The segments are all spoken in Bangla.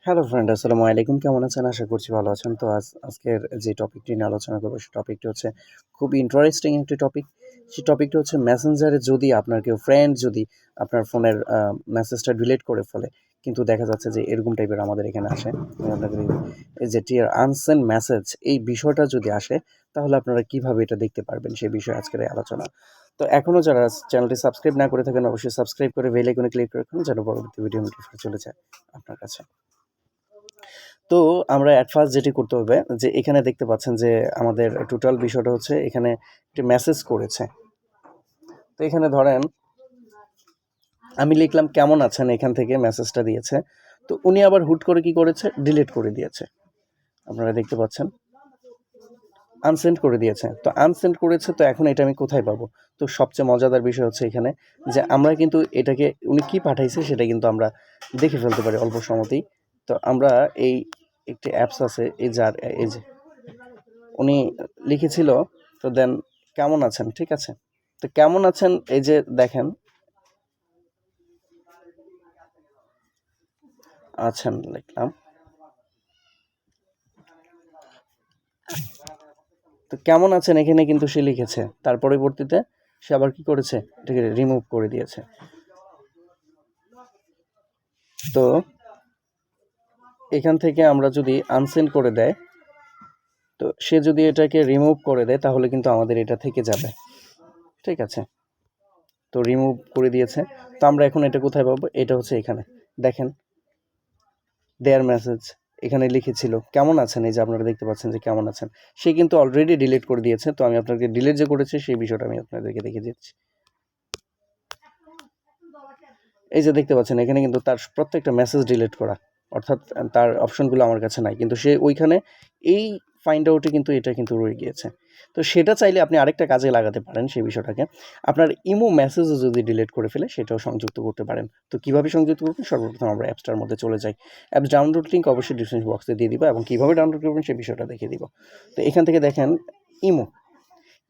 হ্যালো ফ্রেন্ড, আসসালামু আলাইকুম। কেমন আছেন? আশা করছি ভালো আছেন। তো আজকের যে টপিকটি নিয়ে আলোচনা করবো সে টপিকটি হচ্ছে খুব ইন্টারেস্টিং একটি টপিক। সেই টপিকটি হচ্ছে মেসেঞ্জারে যদি আপনার কেউ ফ্রেন্ড যদি আপনার ফোনের মেসেজটা ডিলিট করে ফেলে, কিন্তু দেখা যাচ্ছে যে এরকম টাইপের আমাদের এখানে আসে। আমি আপনাকে এই যে টিয়ার আনসেন্ড মেসেজ এই বিষয়টা যদি আসে, তাহলে আপনারা কিভাবে এটা দেখতে পারবেন সেই বিষয়ে আজকের এই আলোচনা। তো এখনও যারা চ্যানেলটি সাবস্ক্রাইব না করে থাকেন, অবশ্যই সাবস্ক্রাইব করে বেল আইকনে ক্লিক করে রাখুন, যেন পরবর্তী ভিডিও নোটিফিকেশন চলে যায় আপনার কাছে। তো আমরা অ্যাট ফার্স্ট যেটি করতে হবে, যে এখানে দেখতে পাচ্ছেন যে আমাদের টোটাল বিষয়টা হচ্ছে এখানে একটি মেসেজ করেছে। তো এখানে ধরেন আমি লিখলাম কেমন আছেন, এখান থেকে মেসেজটা দিয়েছে। তো উনি আবার হুট করে কি করেছে, ডিলিট করে দিয়েছে। আপনারা দেখতে পাচ্ছেন আনসেন্ড করে দিয়েছে। তো আনসেন্ড করেছে, তো এখন এটা আমি কোথায় পাবো? তো সবচেয়ে মজাদার বিষয় হচ্ছে এখানে যে আমরা কিন্তু এটাকে উনি কি পাঠাইছে সেটা কিন্তু আমরা দেখে ফেলতে পারি অল্প সময়তেই। তো আমরা এই একটি অ্যাপস আছে, এই যে উনি লিখেছিল, তো দেন কেমন আছেন, ঠিক আছে। তো কেমন আছেন, এই যে দেখেন আছেন লিখলাম। তো কেমন আছেন এখানে কিন্তু সে লিখেছে, তার পরবর্তীতে সে আবার কি করেছে, এটাকে রিমুভ করে দিয়েছে। তো এখান থেকে আমরা যদি আনসেন্ড করে দেয়, তো সে যদি এটাকে রিমুভ করে দেয়, তাহলে কিন্তু আমাদের এটা থেকে যাবে, ঠিক আছে। তো রিমুভ করে দিয়েছে। তো আমরা এখন এটা কোথায় পাবো? এটা হচ্ছে এখানে দেখেন, দেয়ার মেসেজ এখানে লিখেছিল কেমন আছেন, এই যে আপনারা দেখতে পাচ্ছেন যে কেমন আছেন। সে কিন্তু অলরেডি ডিলিট করে দিয়েছে। তো আমি আপনাকে ডিলিট যে করেছি সেই বিষয়টা আমি আপনাদেরকে দেখিয়ে দিচ্ছি। এই যে দেখতে পাচ্ছেন এখানে কিন্তু তার প্রত্যেকটা মেসেজ ডিলিট করা, অর্থাৎ তার অপশনগুলো আমার কাছে নাই, কিন্তু সে ওইখানে এই ফাইন্ড আউটে কিন্তু এটা কিন্তু রয়ে গিয়েছে। তো সেটা চাইলে আপনি আরেকটা কাজে লাগাতে পারেন সেই বিষয়টাকে। আপনার ইমো মেসেজও যদি ডিলিট করে ফেলে, সেটাও সংযুক্ত করতে পারেন। তো কীভাবে সংযুক্ত করবেন? সর্বপ্রথম আমরা অ্যাপসটার মধ্যে চলে যাই। অ্যাপস ডাউনলোড লিঙ্ক অবশ্যই ডিসক্রিপশন বক্সে দিয়ে দিব, এবং কীভাবে ডাউনলোড করবেন সেই বিষয়টা দেখিয়ে দিব। তো এখান থেকে দেখেন ইমো,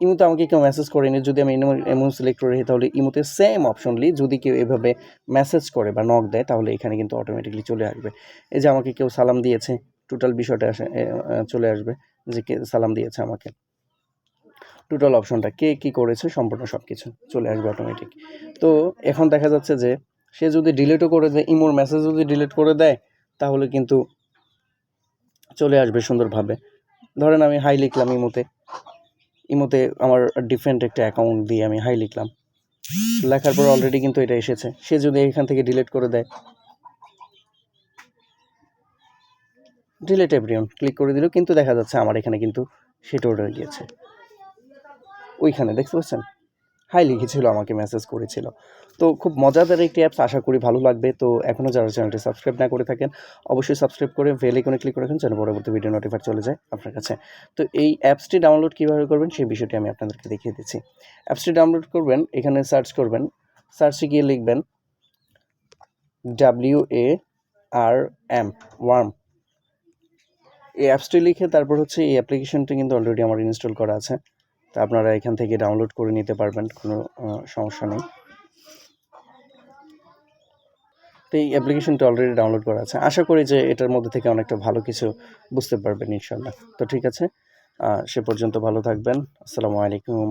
ইমোতে আমাকে কেউ মেসেজ করেনি, যদি আমি ইমো সিলেক্ট করে রাখি, তাহলে ইমোতে সেম অপশনলি যদি কেউ এভাবে মেসেজ করে বা নক দেয়, তাহলে এখানে কিন্তু অটোমেটিকলি চলে আসবে। এই যে আমাকে কেউ সালাম দিয়েছে, টোটাল বিষয়টা চলে আসবে যে কে সালাম দিয়েছে আমাকে। টোটাল অপশনটা কে কী করেছে সম্পূর্ণ সব কিছু চলে আসবে অটোমেটিক। তো এখন দেখা যাচ্ছে যে সে যদি ডিলিটও করে দেয়, ইমোর মেসেজ যদি ডিলিট করে দেয়, তাহলে কিন্তু চলে আসবে সুন্দরভাবে। ধরেন আমি হাই লিখলাম ইমোতে আমার ডিফারেন্ট একটা অ্যাকাউন্ট দিয়ে আমি হাই লিখলাম, লেখার পর অলরেডি কিন্তু এটা এসেছে। সে যদি এখান থেকে ডিলিট করে দেয়, ডিলিট এভরিওয়ান ক্লিক করে দিল, কিন্তু দেখা যাচ্ছে আমার এখানে কিন্তু সেটাও রয়ে গিয়েছে। ওইখানে দেখতে পাচ্ছেন হাই লিখেছিল, আমাকে মেসেজ করেছিল। তো খুব মজাদার একটি অ্যাপস, আশা করি ভালো লাগবে। তো এখনও যারা চ্যানেলটি সাবস্ক্রাইব না করে থাকেন, অবশ্যই সাবস্ক্রাইব করে বেল আইকনে ক্লিক করে রাখুন, যেন পরবর্তী ভিডিও নোটিফাই চলে যায় আপনার কাছে। তো এই অ্যাপসটি ডাউনলোড কীভাবে করবেন সেই বিষয়টি আমি আপনাদেরকে দেখিয়ে দিচ্ছি। অ্যাপসটি ডাউনলোড করবেন, এখানে সার্চ করবেন, সার্চে গিয়ে লিখবেন WARM, ওয়ার্ম। এই অ্যাপসটি লিখে তারপর হচ্ছে এই অ্যাপ্লিকেশনটি কিন্তু অলরেডি আমার ইনস্টল করা আছে। তো আপনারা এখান থেকে ডাউনলোড করে নিতে পারবেন, কোনো সমস্যা নেই। তো এই অ্যাপ্লিকেশনটা অলরেডি ডাউনলোড করা আছে। আশা করি যে এটার মধ্যে থেকে অনেকটা ভালো কিছু বুঝতে পারবেন ইনশাল্লাহ। তো ঠিক আছে, সে পর্যন্ত ভালো থাকবেন। আসসালামু আলাইকুম।